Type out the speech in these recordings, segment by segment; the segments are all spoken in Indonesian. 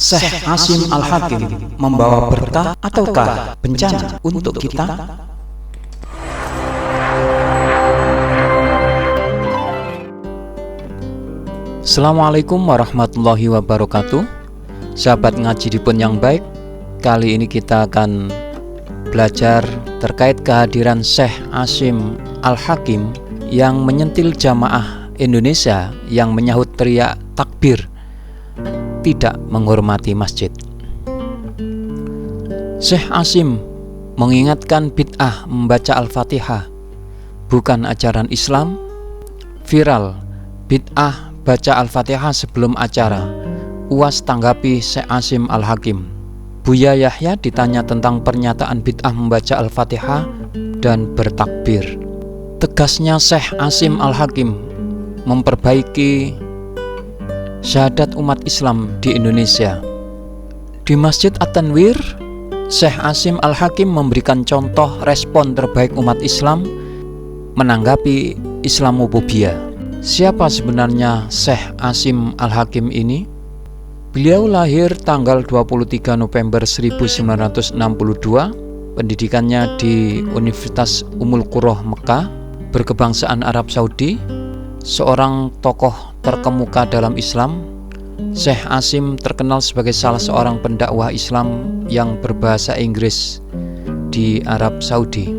Syekh Asim Al-Hakim membawa berkah ataukah bencana untuk kita? Assalamualaikum warahmatullahi wabarakatuh. Sahabat ngaji dipun yang baik, kali ini kita akan belajar terkait kehadiran Syekh Asim Al-Hakim yang menyentil jamaah Indonesia yang menyahut teriak takbir tidak menghormati masjid. Syekh Asim mengingatkan bid'ah membaca Al-Fatihah bukan ajaran Islam. Viral bid'ah baca Al-Fatihah sebelum acara. UAS tanggapi Syekh Asim Al-Hakim. Buya Yahya ditanya tentang pernyataan bid'ah membaca Al-Fatihah dan bertakbir. Tegasnya Syekh Asim Al-Hakim memperbaiki syahadat umat Islam di Indonesia. Di Masjid At-Tanwir, Syekh Asim Al-Hakim memberikan contoh respon terbaik umat Islam menanggapi Islamofobia. Siapa sebenarnya Syekh Asim Al-Hakim ini? Beliau lahir tanggal 23 November 1962, pendidikannya di Universitas Ummul Qura Mekah, berkebangsaan Arab Saudi, seorang tokoh terkemuka dalam Islam. Syekh Asim terkenal sebagai salah seorang pendakwah Islam yang berbahasa Inggris di Arab Saudi.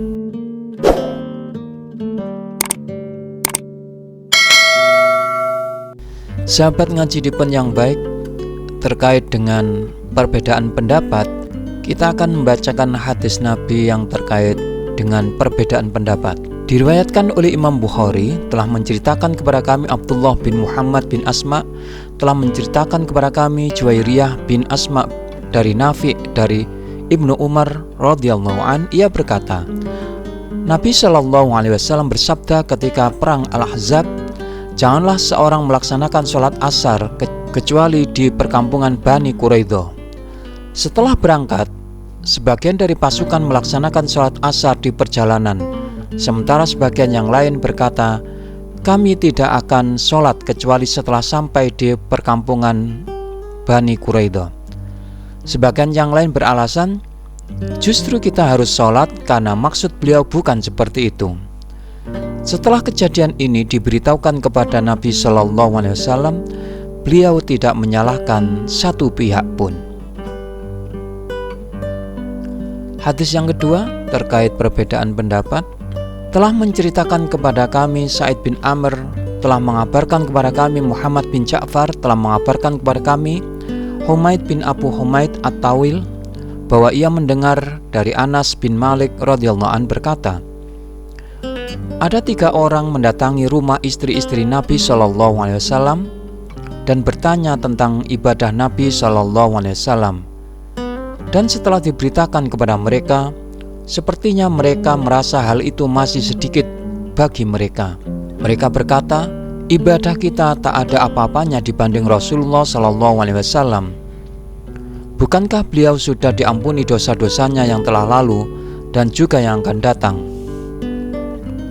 Sahabat ngaji dipun yang baik, terkait dengan perbedaan pendapat, kita akan membacakan hadis Nabi yang terkait dengan perbedaan pendapat. Diriwayatkan oleh Imam Bukhari, telah menceritakan kepada kami Abdullah bin Muhammad bin Asma, telah menceritakan kepada kami Juwairiyah bin Asma dari Nafi dari Ibnu Umar radhiyallahu an, ia berkata, Nabi Shallallahu alaihi wasallam bersabda ketika perang Al-Ahzab, janganlah seorang melaksanakan sholat asar kecuali di perkampungan Bani Quraidah. Setelah berangkat, sebagian dari pasukan melaksanakan sholat asar di perjalanan, sementara sebagian yang lain berkata, kami tidak akan sholat kecuali setelah sampai di perkampungan Bani Quraidah. Sebagian yang lain beralasan, justru kita harus sholat karena maksud beliau bukan seperti itu. Setelah kejadian ini diberitahukan kepada Nabi Shallallahu alaihi wasallam, beliau tidak menyalahkan satu pihak pun. Hadis yang kedua terkait perbedaan pendapat, telah menceritakan kepada kami Sa'id bin Amr, telah mengabarkan kepada kami Muhammad bin Ja'far, telah mengabarkan kepada kami Humaid bin Abu Humaid At-Tawil, bahwa ia mendengar dari Anas bin Malik radhiyallahu an berkata, ada 3 orang mendatangi rumah istri-istri Nabi Shallallahu alaihi wasallam dan bertanya tentang ibadah Nabi Shallallahu alaihi wasallam. Dan setelah diberitakan kepada mereka, sepertinya mereka merasa hal itu masih sedikit bagi mereka. Mereka berkata, ibadah kita tak ada apa-apanya dibanding Rasulullah Shallallahu alaihi wasallam. Bukankah beliau sudah diampuni dosa-dosanya yang telah lalu dan juga yang akan datang?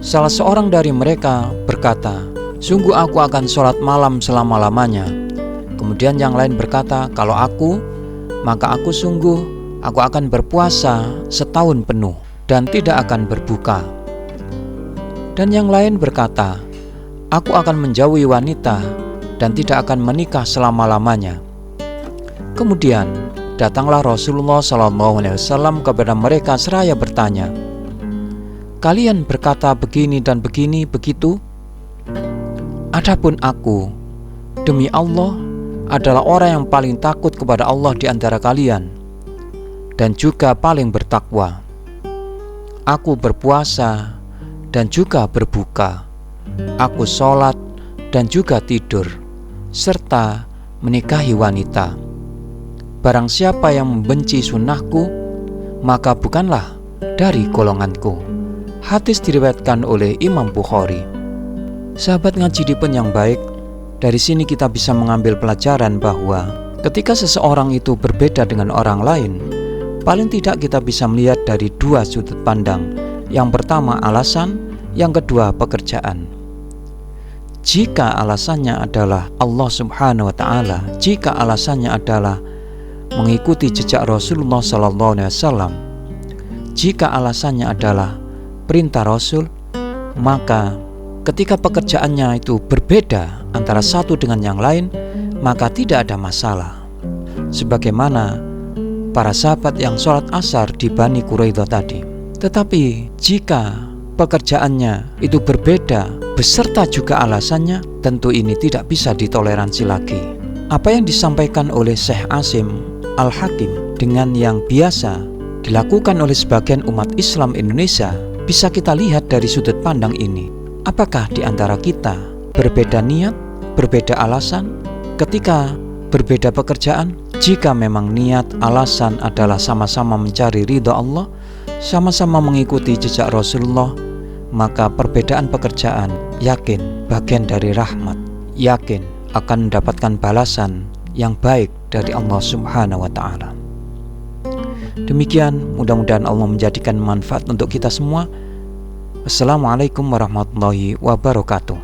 Salah seorang dari mereka berkata, sungguh aku akan sholat malam selama-lamanya. Kemudian yang lain berkata, kalau aku, maka aku akan berpuasa setahun penuh dan tidak akan berbuka. Dan yang lain berkata, aku akan menjauhi wanita dan tidak akan menikah selama-lamanya. Kemudian datanglah Rasulullah SAW kepada mereka seraya bertanya, kalian berkata begini dan begini begitu? Adapun aku, demi Allah, adalah orang yang paling takut kepada Allah di antara kalian dan juga paling bertakwa. Aku berpuasa dan juga berbuka. Aku sholat dan juga tidur, serta menikahi wanita. Barang siapa yang membenci sunnahku, maka bukanlah dari golonganku. Hadis diriwayatkan oleh Imam Bukhari. Sahabat ngaji dipun yang baik, dari sini kita bisa mengambil pelajaran bahwa ketika seseorang itu berbeda dengan orang lain, paling tidak kita bisa melihat dari 2 sudut pandang. Yang pertama alasan, yang kedua pekerjaan. Jika alasannya adalah Allah Subhanahu wa ta'ala, jika alasannya adalah mengikuti jejak Rasulullah SAW, jika alasannya adalah perintah Rasul, maka ketika pekerjaannya itu berbeda antara satu dengan yang lain, maka tidak ada masalah. Sebagaimana para sahabat yang sholat asar di Bani Quraidah tadi. Tetapi jika pekerjaannya itu berbeda beserta juga alasannya, tentu ini tidak bisa ditoleransi lagi. Apa yang disampaikan oleh Syekh Asim Al-Hakim dengan yang biasa dilakukan oleh sebagian umat Islam Indonesia bisa kita lihat dari sudut pandang ini. Apakah di antara kita berbeda niat, berbeda alasan ketika berbeda pekerjaan? Jika memang niat, alasan adalah sama-sama mencari ridha Allah, sama-sama mengikuti jejak Rasulullah, maka perbedaan pekerjaan yakin bagian dari rahmat, yakin akan mendapatkan balasan yang baik dari Allah Subhanahu wa Ta'ala. Demikian, mudah-mudahan Allah menjadikan manfaat untuk kita semua. Wassalamualaikum warahmatullahi wabarakatuh.